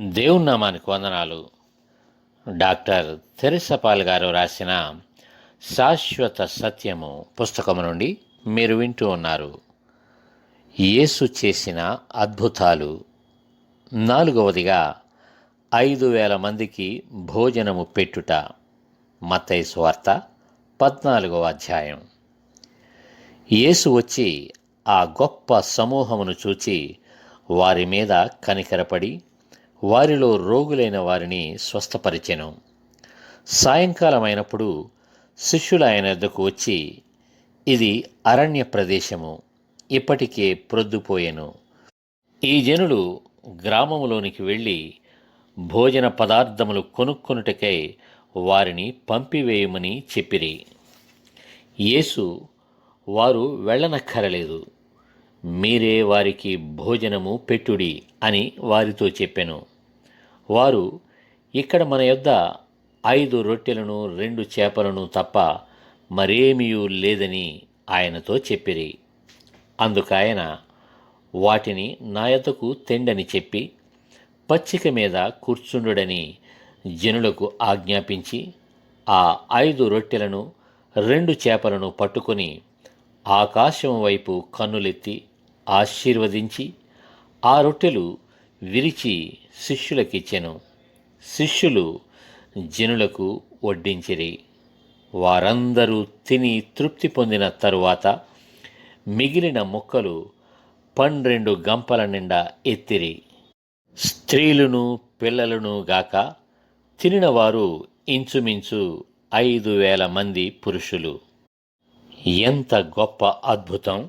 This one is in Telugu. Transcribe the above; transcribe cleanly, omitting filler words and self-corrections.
దేవుని నామానికి వందనాలు. డాక్టర్ తెరెసపాల్ గారు రాసిన శాశ్వత సత్యము పుస్తకము నుండి మీరు వింటూ ఉన్నారు. యేసు చేసిన అద్భుతాలు. 4వదిగా 5,000 మందికి భోజనము పెట్టుట. మత్తయి సువార్త 14వ అధ్యాయం. యేసు వచ్చి ఆ గొప్ప సమూహమును చూచి వారి మీద కనికరపడి వారిలో రోగులైన వారిని స్వస్థపరిచెను. సాయంకాలమైనప్పుడు శిష్యులు ఆయన వద్దకు వచ్చి, ఇది అరణ్య ప్రదేశము, ఇప్పటికే ప్రొద్దుపోయెను. ఈ జనులు గ్రామములోనికి వెళ్ళి భోజన పదార్థములు కొనుక్కొనుటకై వారిని పంపివేయమని చెప్పిరి. యేసు, వారు వెళ్ళనక్కరలేదు, మీరే వారికి భోజనము పెట్టుడి అని వారితో చెప్పెను. వారు, ఇక్కడ మన యొద్ద 5 రొట్టెలను 2 చేపలను తప్ప మరేమీయూ లేదని ఆయనతో చెప్పిరి. అందుకాయన, వాటిని నా యొద్దకు తెండని చెప్పి పచ్చిక మీద కూర్చుండుడని జనులకు ఆజ్ఞాపించి ఆ 5 రొట్టెలను 2 చేపలను పట్టుకొని ఆకాశం వైపు కన్నులెత్తి ఆశీర్వదించి ఆ రొట్టెలు విరిచి శిష్యులకిచ్చెను. శిష్యులు జనులకు వడ్డించిరి. వారందరూ తిని తృప్తి పొందిన తరువాత మిగిలిన ముక్కలు 12 గంపల నిండా ఎత్తిరి. స్త్రీలను పిల్లలను గాక తినిన వారు ఇంచుమించు 5,000 మంది పురుషులు. ఎంత గొప్ప అద్భుతం!